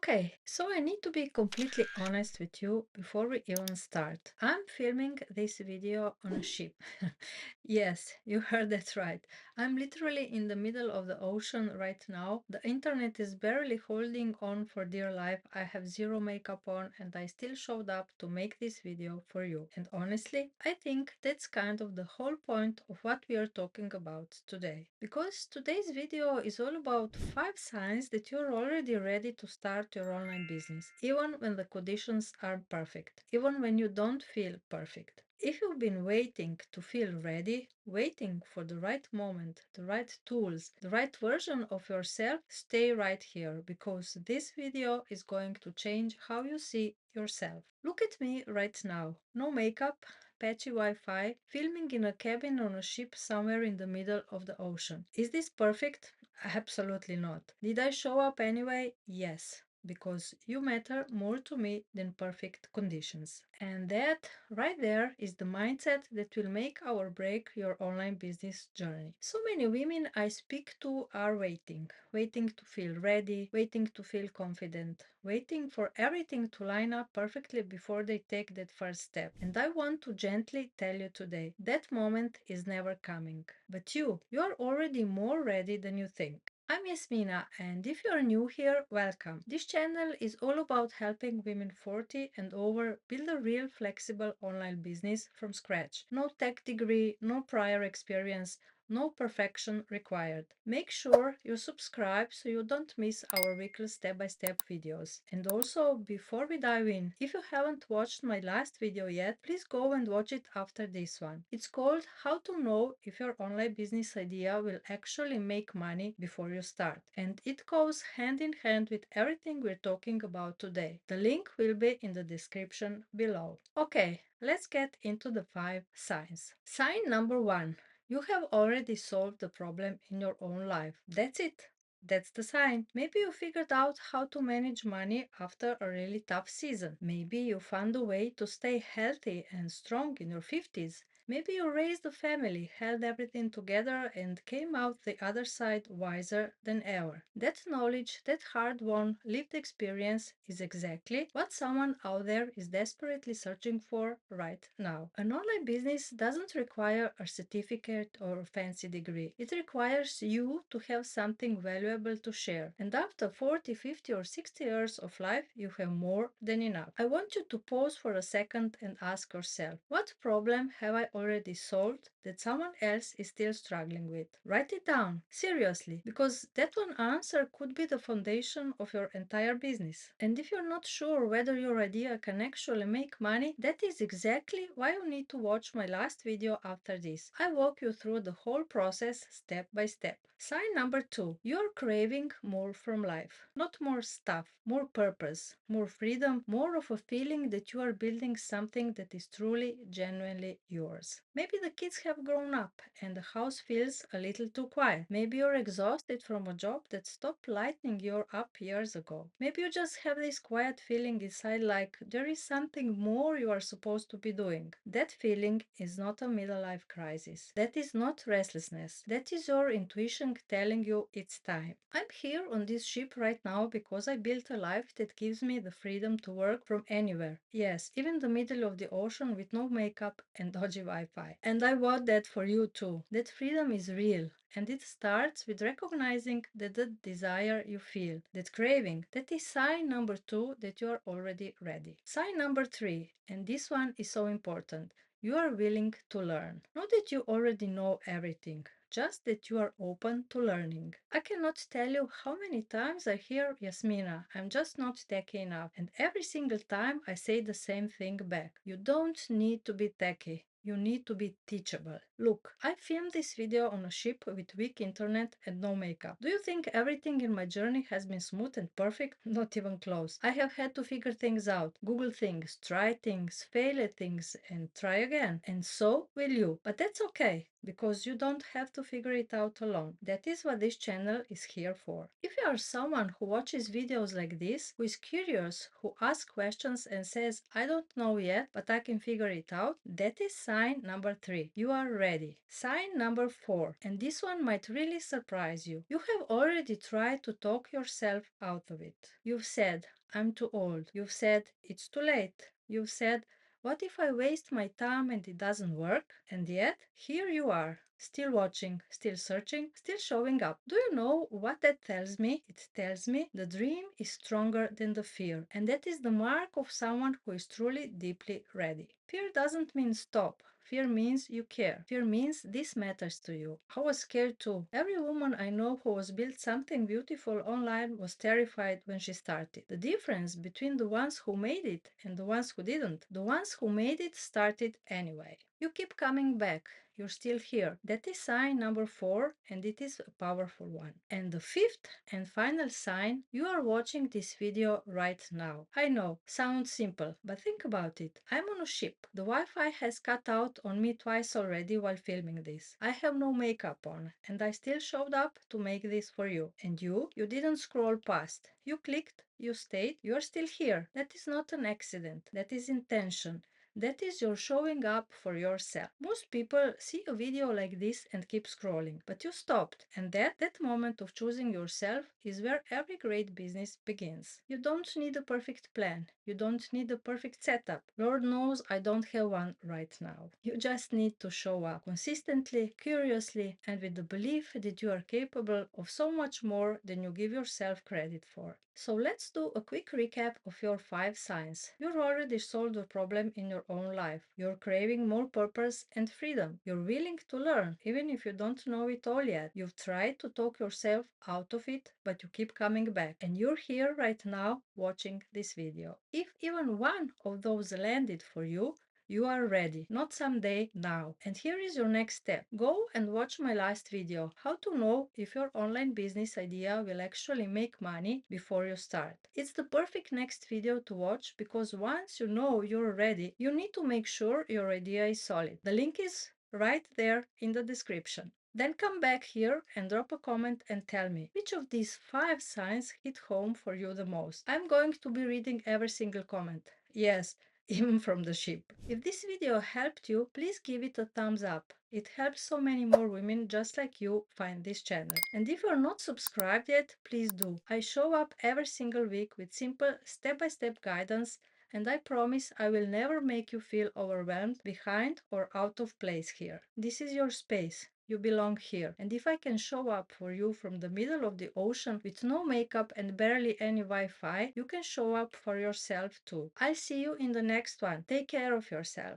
Okay, so I need to be completely honest with you before we even start. I'm filming this video on a ship. Yes, you heard that right. I'm literally in the middle of the ocean right now. The internet is barely holding on for dear life. I have zero makeup on and I still showed up to make this video for you. And honestly, I think that's kind of the whole point of what we are talking about today. Because today's video is all about 5 signs that you're already ready to start your online business, even when the conditions aren't perfect, even when you don't feel perfect. If you've been waiting to feel ready, waiting for the right moment, the right tools, the right version of yourself, stay right here because this video is going to change how you see yourself. Look at me right now. No makeup, patchy Wi-Fi, filming in a cabin on a ship somewhere in the middle of the ocean. Is this perfect? Absolutely not. Did I show up anyway? Yes, because you matter more to me than perfect conditions. And that right there is the mindset that will make or break your online business journey. So many women I speak to are waiting to feel ready, waiting to feel confident, waiting for everything to line up perfectly before they take that first step. And I want to gently tell you today that moment is never coming. But you are already more ready than you think. I'm Yasmina, and if you're new here, welcome. This channel is all about helping women 40 and over build a real flexible online business from scratch. No tech degree, no prior experience, no perfection required. Make sure you subscribe so you don't miss our weekly step-by-step videos. And also, before we dive in, if you haven't watched my last video yet, please go and watch it after this one. It's called How to Know If Your Online Business Idea Will Actually Make Money Before You Start. And it goes hand in hand with everything we're talking about today. The link will be in the description below. Okay, let's get into the 5 signs. Sign number 1. You have already solved the problem in your own life. That's it. That's the sign. Maybe you figured out how to manage money after a really tough season. Maybe you found a way to stay healthy and strong in your 50s. Maybe you raised a family, held everything together, and came out the other side wiser than ever. That knowledge, that hard-won, lived experience is exactly what someone out there is desperately searching for right now. An online business doesn't require a certificate or a fancy degree. It requires you to have something valuable to share. And after 40, 50, or 60 years of life, you have more than enough. I want you to pause for a second and ask yourself, what problem have I already solved that someone else is still struggling with? Write it down, seriously, because that one answer could be the foundation of your entire business. And if you're not sure whether your idea can actually make money, that is exactly why you need to watch my last video after this. I walk you through the whole process step by step. Sign number 2. You're craving more from life. Not more stuff, more purpose, more freedom, more of a feeling that you are building something that is truly, genuinely yours. Maybe the kids have grown up and the house feels a little too quiet. Maybe you're exhausted from a job that stopped lighting you up years ago. Maybe you just have this quiet feeling inside like there is something more you are supposed to be doing. That feeling is not a middle life crisis. That is not restlessness. That is your intuition telling you it's time. I'm here on this ship right now because I built a life that gives me the freedom to work from anywhere. Yes, even the middle of the ocean with no makeup and dodgy Wi-Fi. And I want that for you too. That freedom is real. And it starts with recognizing that the desire you feel, that craving, that is sign number 2 that you are already ready. Sign number 3, and this one is so important. You are willing to learn. Not that you already know everything, just that you are open to learning. I cannot tell you how many times I hear, Yasmina, I'm just not techy enough. And every single time I say the same thing back. You don't need to be techy. You need to be teachable. Look, I filmed this video on a ship with weak internet and no makeup. Do you think everything in my journey has been smooth and perfect? Not even close. I have had to figure things out, Google things, try things, fail at things, and try again. And so will you. But that's okay. because you don't have to figure it out alone. That is what this channel is here for. If you are someone who watches videos like this, who is curious, who asks questions and says, I don't know yet, but I can figure it out, that is sign number 3. You are ready. Sign number 4, and this one might really surprise you. You have already tried to talk yourself out of it. You've said, I'm too old. You've said, it's too late. You've said, what if I waste my time and it doesn't work? And yet, here you are, still watching, still searching, still showing up. Do you know what that tells me? It tells me the dream is stronger than the fear, and that is the mark of someone who is truly deeply ready. Fear doesn't mean stop. Fear means you care. Fear means this matters to you. I was scared too. Every woman I know who has built something beautiful online was terrified when she started. The difference between the ones who made it and the ones who didn't, the ones who made it started anyway. You keep coming back. You're still here. That is sign number 4, and it is a powerful one. And the 5th and final sign, you are watching this video right now. I know, sounds simple, but think about it. I'm on a ship. The Wi-Fi has cut out on me twice already while filming this. I have no makeup on, and I still showed up to make this for you. And you didn't scroll past. You clicked, you stayed, you're still here. That is not an accident. That is intention. That is you're showing up for yourself. Most people see a video like this and keep scrolling, but you stopped. And that moment of choosing yourself is where every great business begins. You don't need a perfect plan. You don't need a perfect setup. Lord knows I don't have one right now. You just need to show up consistently, curiously, and with the belief that you are capable of so much more than you give yourself credit for. So let's do a quick recap of your 5 signs. You've already solved a problem in your own life. You're craving more purpose and freedom. You're willing to learn, even if you don't know it all yet. You've tried to talk yourself out of it, but you keep coming back. And you're here right now watching this video. If even one of those landed for you, you are ready, not someday, now. And here is your next step. Go and watch my last video, how to know if your online business idea will actually make money before you start. It's the perfect next video to watch because once you know you're ready, you need to make sure your idea is solid. The link is right there in the description. Then come back here and drop a comment and tell me which of these 5 signs hit home for you the most. I'm going to be reading every single comment. Yes, even from the ship. If this video helped you, please give it a thumbs up. It helps so many more women just like you find this channel. And if you're not subscribed yet, please do. I show up every single week with simple step-by-step guidance, and I promise I will never make you feel overwhelmed, behind, or out of place here. This is your space. You belong here. And if I can show up for you from the middle of the ocean with no makeup and barely any Wi-Fi, you can show up for yourself too. I'll see you in the next one. Take care of yourself.